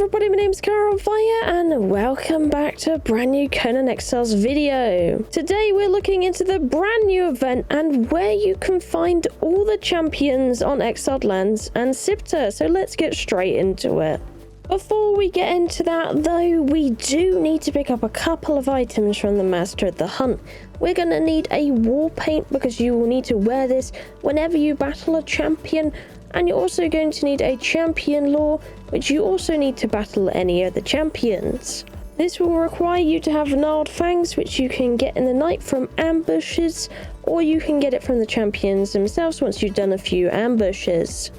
everybody, my name's Conan and welcome back to a brand new Conan Exiles video. Today we're looking into the brand new event and where you can find all the champions on exiled lands and Siptah, so let's get straight into it. Before we get into that though, we do need to pick up a couple of items from the Master at the Hunt. We're going to need a war paint because you will need to wear this whenever you battle a champion. And you're also going to need a champion lore, which you also need to battle any other champions. This will require you to have gnarled fangs, which you can get in the night from ambushes, or you can get it from the champions themselves once you've done a few ambushes.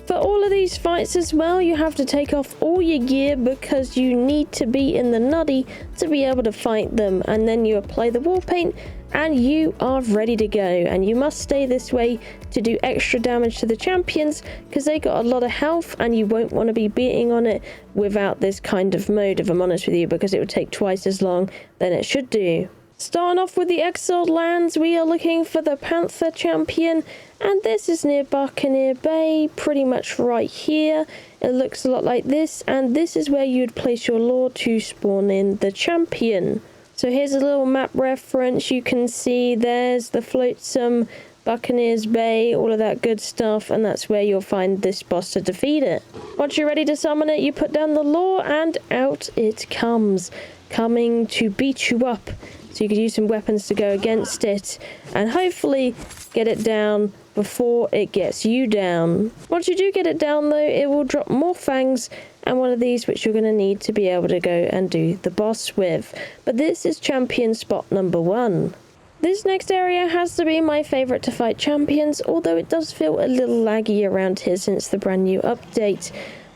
For all of these fights as well, you have to take off all your gear because you need to be in the nutty to be able to fight them, and then you apply the war paint and you are ready to go. And you must stay this way to do extra damage to the champions because they got a lot of health and you won't want to be beating on it without this kind of mode, if I'm honest with you, because it would take twice as long than it should do. Starting off with the exiled lands, we are looking for the Panther champion, and this is near Buccaneer Bay, pretty much right here. It looks a lot like this, and this is where you'd place your lore to spawn in the champion. So here's a little map reference. You can see there's the flotsam, Buccaneers Bay, all of that good stuff, and that's where you'll find this boss to defeat it. Once you're ready to summon it, you put down the lore and out it comes, coming to beat you up. So you could use some weapons to go against it and hopefully get it down before it gets you down. Once you do get it down though, it will drop more fangs and one of these which you're going to need to be able to go and do the boss with. But this is champion spot number 1. This next area has to be my favourite to fight champions, although it does feel a little laggy around here since the brand new update.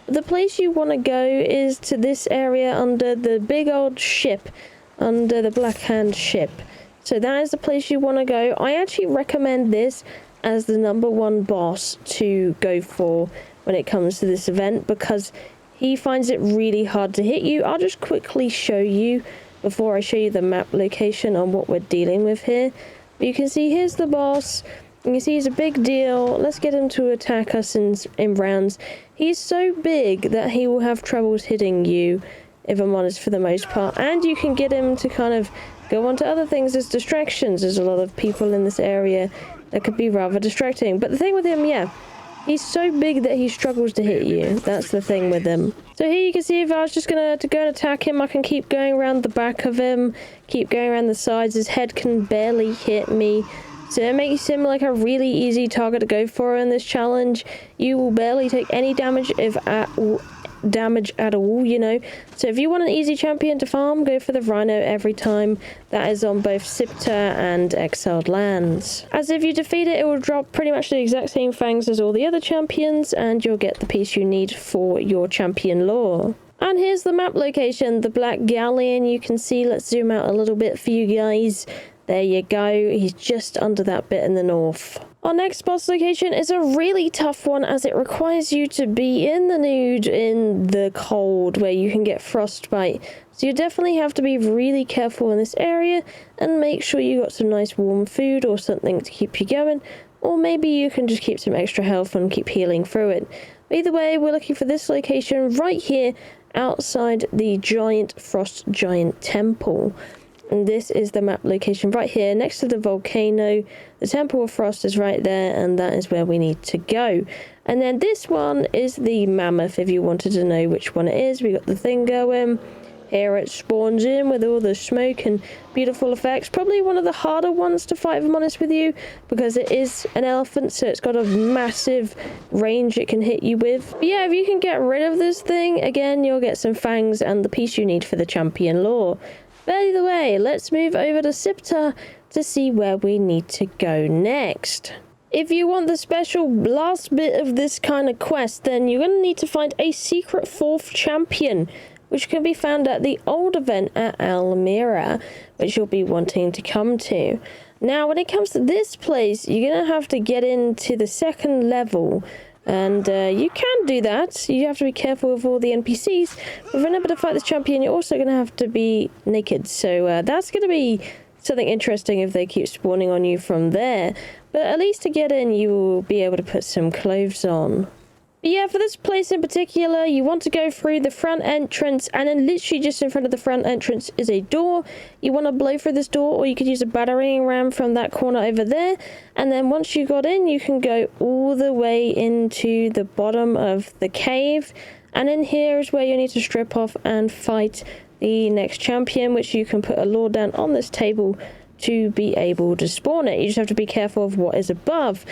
The place you want to go is to this area under the big old ship, under the Black Hand ship. So that is the place you want to go. I actually recommend this as the number 1 boss to go for when it comes to this event because he finds it really hard to hit you. I'll just quickly show you before I show you the map location on what we're dealing with here. But you can see here's the boss. You can see he's a big deal. Let's get him to attack us in rounds. He's so big that he will have troubles hitting you, if I'm honest, for the most part. And you can get him to kind of go on to other things as distractions. There's a lot of people in this area that could be rather distracting. But the thing with him, yeah, he's so big that he struggles to hit you. That's the thing with him. So here you can see if I was just going to go and attack him, I can keep going around the back of him, keep going around the sides. His head can barely hit me. So it makes him like a really easy target to go for in this challenge. You will barely take any damage at all, you know. So if you want an easy champion to farm, go for the Rhino every time. That is on both Siptah and exiled lands. As if you defeat it, it will drop pretty much the exact same fangs as all the other champions, and you'll get the piece you need for your champion lore. And here's the map location, the Black Galleon. You can see, let's zoom out a little bit for you guys. There you go, he's just under that bit in the north. Our next boss location is a really tough one as it requires you to be in the nude in the cold where you can get frostbite. So you definitely have to be really careful in this area and make sure you got some nice warm food or something to keep you going. Or maybe you can just keep some extra health and keep healing through it. Either way, we're looking for this location right here outside the giant frost giant temple. And this is the map location right here next to the volcano. The Temple of Frost is right there, and that is where we need to go. And then this one is the Mammoth, if you wanted to know which one it is. We got the thing going. Here it spawns in with all the smoke and beautiful effects. Probably one of the harder ones to fight, if I'm honest with you, because it is an elephant, so it's got a massive range it can hit you with. But yeah, if you can get rid of this thing, again, you'll get some fangs and the piece you need for the champion lore. But either way, let's move over to Siptah to see where we need to go next. If you want the special last bit of this kind of quest, then you're going to need to find a secret 4th champion, which can be found at the old event at Almira, which you'll be wanting to come to. Now, when it comes to this place, you're going to have to get into the 2nd level. And you can do that. You have to be careful with all the NPCs. But remember, to fight this champion, you're also going to have to be naked. So that's going to be something interesting if they keep spawning on you from there. But at least to get in, you will be able to put some clothes on. But yeah, for this place in particular, you want to go through the front entrance, and then literally just in front of the front entrance is a door. You want to blow through this door, or you could use a battering ram from that corner over there. And then once you got in, you can go all the way into the bottom of the cave. And in here is where you need to strip off and fight the next champion, which you can put a lure down on this table to be able to spawn it. You just have to be careful of what is above.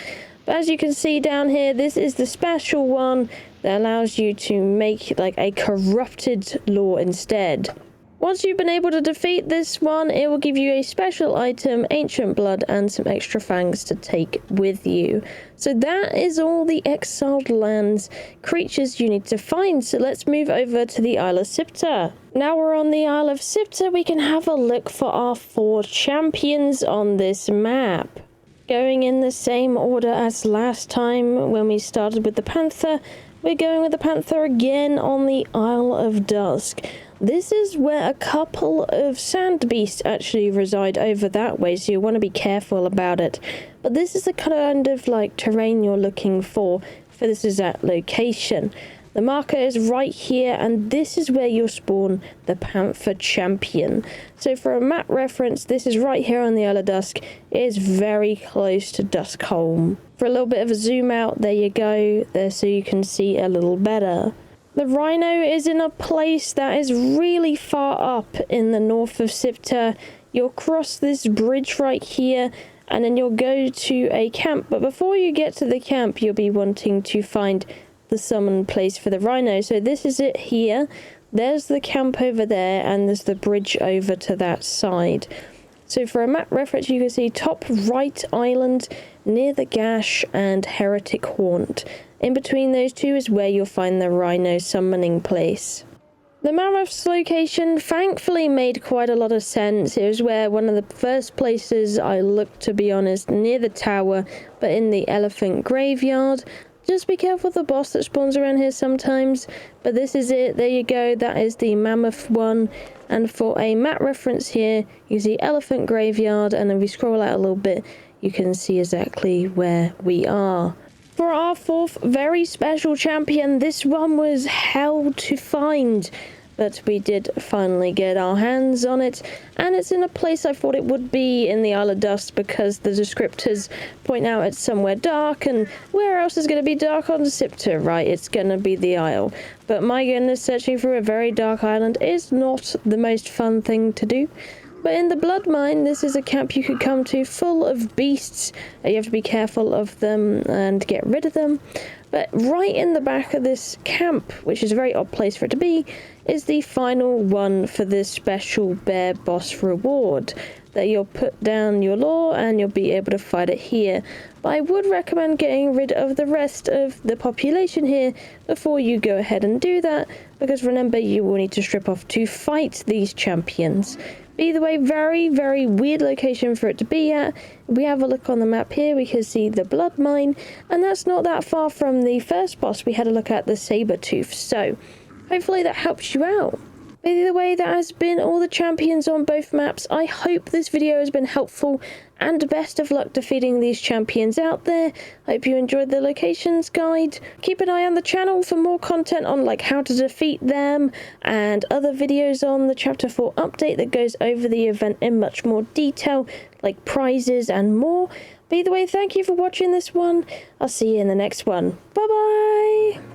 But as you can see down here, this is the special one that allows you to make like a corrupted lure instead. Once you've been able to defeat this one, it will give you a special item, ancient blood, and some extra fangs to take with you. So that is all the exiled lands creatures you need to find. So let's move over to the Isle of Siptah. Now we're on the Isle of Siptah, we can have a look for our 4 champions on this map. Going in the same order as last time when we started with the Panther, we're going with the Panther again on the Isle of Dusk. This is where a couple of sand beasts actually reside over that way, so you want to be careful about it. But this is the kind of like terrain you're looking for this exact location. The marker is right here, and this is where you'll spawn the Panther champion. So for a map reference, this is right here on the Isle of Dusk. It is very close to Duskholm. For a little bit of a zoom out, there you go, there so you can see a little better. The Rhino is in a place that is really far up in the north of Siptah. You'll cross this bridge right here, and then you'll go to a camp. But before you get to the camp, you'll be wanting to find the summon place for the Rhino. So this is it here. There's the camp over there, and there's the bridge over to that side. So for a map reference, you can see top right island near the Gash and Heretic Haunt. In between those two is where you'll find the Rhino summoning place. The Mammoth's location thankfully made quite a lot of sense. It was where one of the first places I looked, to be honest, near the tower, but in the elephant graveyard. Just be careful of the boss that spawns around here sometimes, but this is it. There you go, that is the Mammoth one. And for a map reference here, you see elephant graveyard, and if we scroll out a little bit, you can see exactly where we are. For our 4th very special champion, this one was hell to find, but we did finally get our hands on it, and it's in a place I thought it would be in the Isle of Dusk, because the descriptors point out it's somewhere dark, and where else is going to be dark on Siptah, right? It's going to be the Isle. But my goodness, searching through a very dark island is not the most fun thing to do. But in the Blood Mine, this is a camp you could come to full of beasts. You have to be careful of them and get rid of them. But right in the back of this camp, which is a very odd place for it to be, is the final one for this special bear boss reward. That you'll put down your lure and you'll be able to fight it here. But I would recommend getting rid of the rest of the population here before you go ahead and do that, because remember, you will need to strip off to fight these champions. But either way, very, very weird location for it to be at. If we have a look on the map here, we can see the Blood Mine, and that's not that far from the first boss we had a look at, the Sabertooth. So hopefully that helps you out. But either way, that has been all the champions on both maps. I hope this video has been helpful, and best of luck defeating these champions out there. Hope you enjoyed the locations guide. Keep an eye on the channel for more content on like how to defeat them, and other videos on the Chapter 4 update that goes over the event in much more detail, like prizes and more. But either way, thank you for watching this one. I'll see you in the next one. Bye bye!